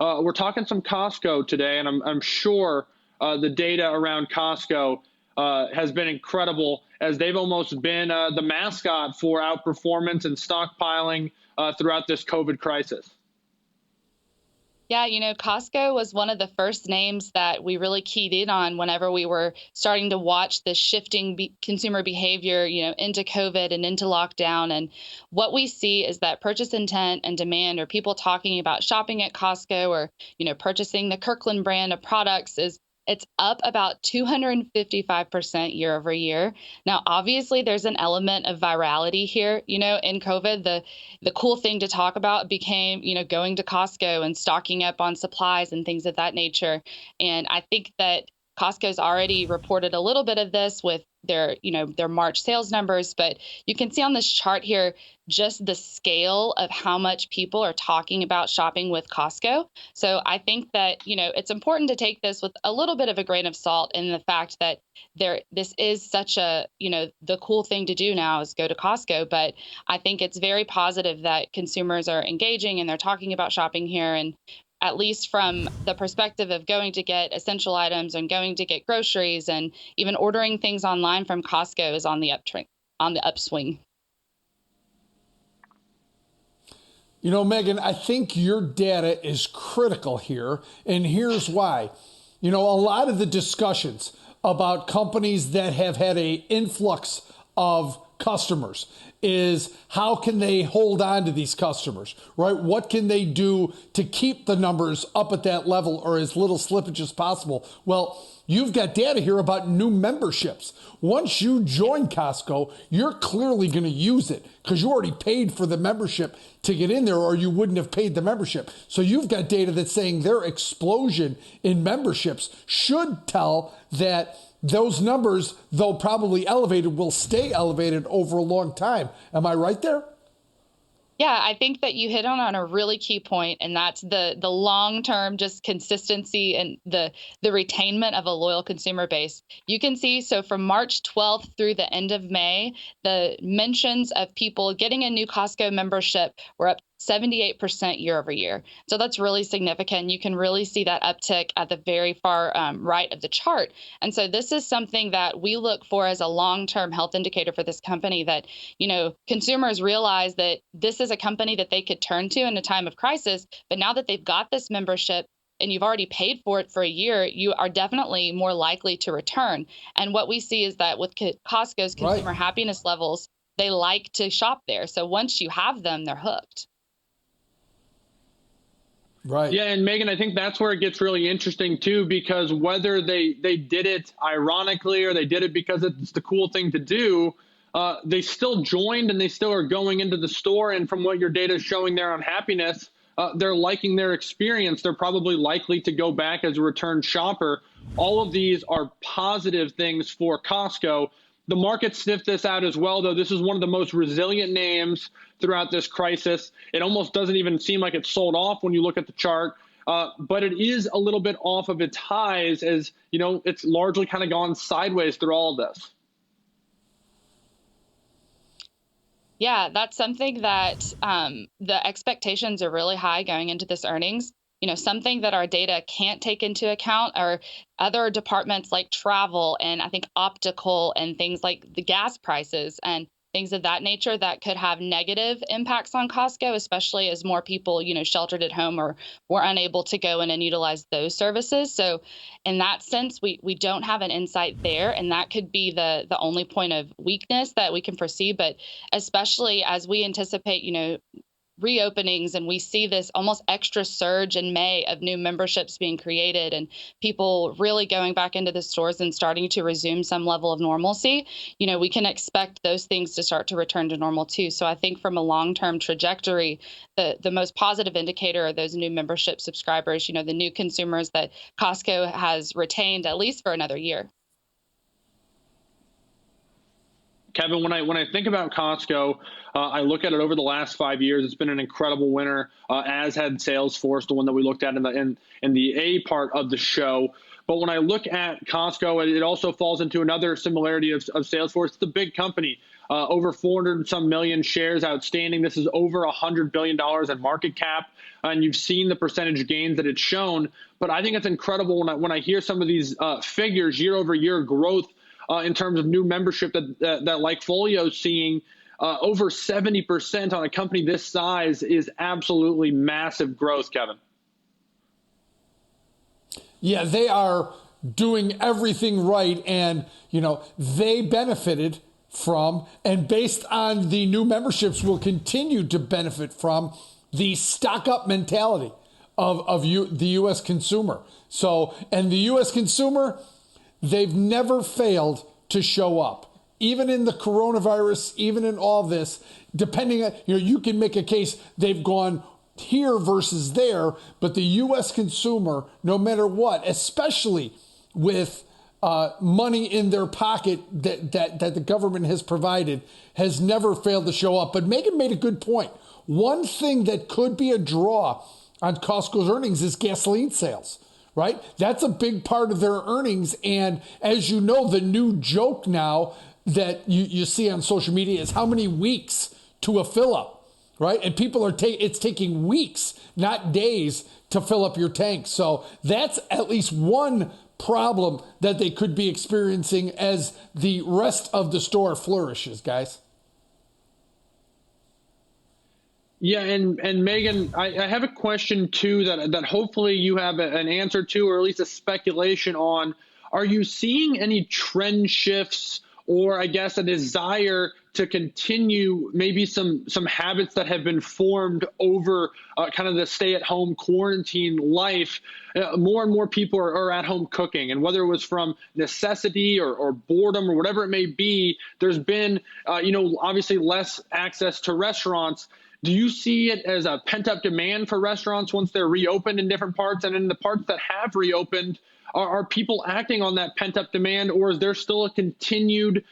We're talking some Costco today, and I'm sure the data around Costco has been incredible, as they've almost been the mascot for outperformance and stockpiling throughout this COVID crisis. Yeah, Costco was one of the first names that we really keyed in on whenever we were starting to watch the shifting consumer behavior, into COVID and into lockdown. And what we see is that purchase intent and demand, or people talking about shopping at Costco, or, purchasing the Kirkland brand of products, it's up about 255% year over year. Now, obviously, there's an element of virality here. In COVID, the cool thing to talk about became, going to Costco and stocking up on supplies and things of that nature. And I think that Costco's already reported a little bit of this with their March sales numbers, but you can see on this chart here just the scale of how much people are talking about shopping with Costco. So I think that, it's important to take this with a little bit of a grain of salt, in the fact that this is such a, the cool thing to do now is go to Costco. But I think it's very positive that consumers are engaging and they're talking about shopping here. And at least from the perspective of going to get essential items and going to get groceries, and even ordering things online from Costco is on the upswing. Megan, I think your data is critical here, and here's why. A lot of the discussions about companies that have had an influx of customers is how can they hold on to these customers, right? What can they do to keep the numbers up at that level, or as little slippage as possible? Well, you've got data here about new memberships. Once you join Costco, you're clearly going to use it because you already paid for the membership to get in there, or you wouldn't have paid the membership. So you've got data that's saying their explosion in memberships should tell that those numbers, though probably elevated, will stay elevated over a long time. Am I right there? Yeah, I think that you hit on a really key point, and that's the long-term just consistency and the retainment of a loyal consumer base. You can see, so from March 12th through the end of May, the mentions of people getting a new Costco membership were up 78% year over year. So that's really significant. You can really see that uptick at the very far right of the chart. And so this is something that we look for as a long-term health indicator for this company, that, consumers realize that this is a company that they could turn to in a time of crisis. But now that they've got this membership and you've already paid for it for a year, you are definitely more likely to return. And what we see is that with Costco's consumer happiness levels, they like to shop there. So once you have them, they're hooked. Right. Yeah, and Megan, I think that's where it gets really interesting too, because whether they did it ironically or they did it because it's the cool thing to do, they still joined and they still are going into the store. And from what your data is showing there on happiness, they're liking their experience. They're probably likely to go back as a return shopper. All of these are positive things for Costco. The market sniffed this out as well, though. This is one of the most resilient names throughout this crisis. It almost doesn't even seem like it's sold off when you look at the chart, but it is a little bit off of its highs, as it's largely kind of gone sideways through all of this. Yeah, that's something that the expectations are really high going into this earnings. Something that our data can't take into account are other departments like travel, and I think optical, and things like the gas prices and things of that nature that could have negative impacts on Costco, especially as more people, sheltered at home or were unable to go in and utilize those services. So in that sense, we don't have an insight there, and that could be the only point of weakness that we can foresee. But especially as we anticipate, reopenings, and we see this almost extra surge in May of new memberships being created and people really going back into the stores and starting to resume some level of normalcy, we can expect those things to start to return to normal too. So I think from a long-term trajectory, the most positive indicator are those new membership subscribers, the new consumers that Costco has retained at least for another year. Kevin, when I think about Costco, I look at it over the last 5 years. It's been an incredible winner, as had Salesforce, the one that we looked at in the A part of the show. But when I look at Costco, it also falls into another similarity of Salesforce. It's a big company, over 400 and some million shares outstanding. This is over $100 billion in market cap. And you've seen the percentage gains that it's shown. But I think it's incredible when I hear some of these figures, year over year growth in terms of new membership that LikeFolio is seeing. Over 70% on a company this size is absolutely massive growth, Kevin. Yeah, they are doing everything right, and they benefited from, and based on the new memberships will continue to benefit from, the stock up mentality of the U.S. consumer. So, and the U.S. consumer, they've never failed to show up. Even in the coronavirus, even in all this, depending on, you can make a case they've gone here versus there, but the U.S. consumer, no matter what, especially with money in their pocket that the government has provided, has never failed to show up. But Megan made a good point. One thing that could be a draw on Costco's earnings is gasoline sales, right? That's a big part of their earnings. And as you know, the new joke now that you see on social media is how many weeks to a fill up, right? And people are it's taking weeks, not days, to fill up your tank. So that's at least one problem that they could be experiencing as the rest of the store flourishes, guys. Yeah, and Megan, I have a question too that hopefully you have an answer to, or at least a speculation on. Are you seeing any trend shifts, or I guess a desire to continue maybe some habits that have been formed over kind of the stay-at-home quarantine life? More and more people are at home cooking, and whether it was from necessity or boredom or whatever it may be, there's been obviously less access to restaurants. Do you see it as a pent-up demand for restaurants once they're reopened in different parts? And in the parts that have reopened, are people acting on that pent-up demand, or is there still a continued,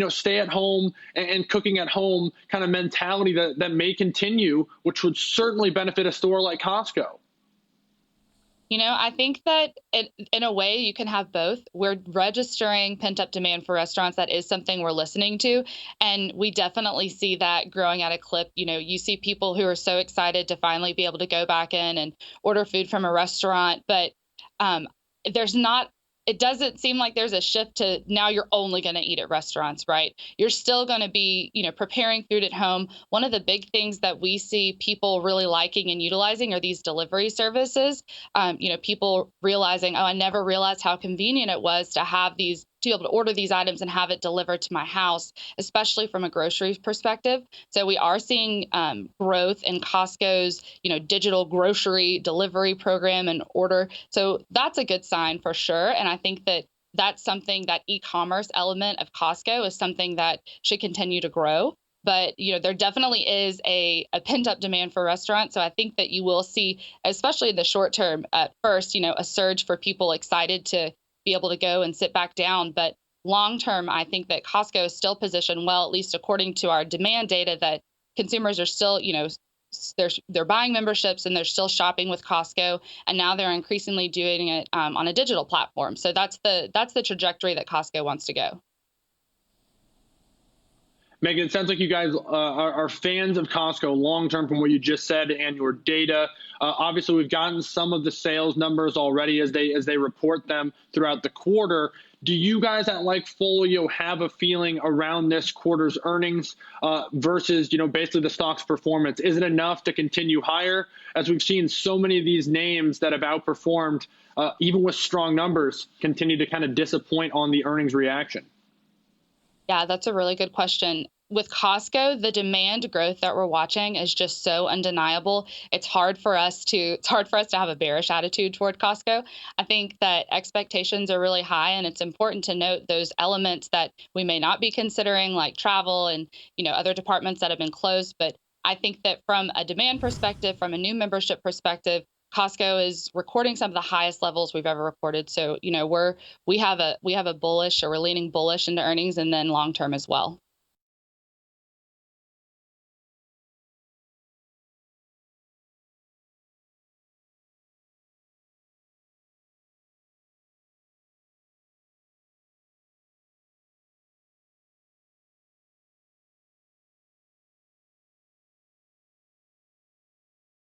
stay at home and cooking at home kind of mentality that may continue, which would certainly benefit a store like Costco? I think that in a way you can have both. We're registering pent-up demand for restaurants. That is something we're listening to. And we definitely see that growing at a clip. You see people who are so excited to finally be able to go back in and order food from a restaurant. But it doesn't seem like there's a shift to now you're only going to eat at restaurants, right? You're still going to be, preparing food at home. One of the big things that we see people really liking and utilizing are these delivery services. People realizing, oh, I never realized how convenient it was to be able to order these items and have it delivered to my house, especially from a grocery perspective. So we are seeing growth in Costco's, digital grocery delivery program and order. So that's a good sign for sure. And I think that that's something, that e-commerce element of Costco is something that should continue to grow. But, there definitely is a pent-up demand for restaurants. So I think that you will see, especially in the short term at first, a surge for people excited to be able to go and sit back down. But long term, I think that Costco is still positioned well, at least according to our demand data, that consumers are still, they're buying memberships and they're still shopping with Costco. And now they're increasingly doing it on a digital platform. So that's the trajectory that Costco wants to go. Megan, it sounds like you guys are fans of Costco long-term from what you just said and your data. Obviously, we've gotten some of the sales numbers already as they report them throughout the quarter. Do you guys at LikeFolio have a feeling around this quarter's earnings versus, basically the stock's performance? Is it enough to continue higher? As we've seen so many of these names that have outperformed, even with strong numbers, continue to kind of disappoint on the earnings reaction. Yeah, that's a really good question. With Costco, the demand growth that we're watching is just so undeniable. It's hard for us to have a bearish attitude toward Costco. I think that expectations are really high, and it's important to note those elements that we may not be considering, like travel and other departments that have been closed. But I think that from a demand perspective, from a new membership perspective, Costco is recording some of the highest levels we've ever recorded. So, we have a bullish, or we're leaning bullish into earnings, and then long term as well.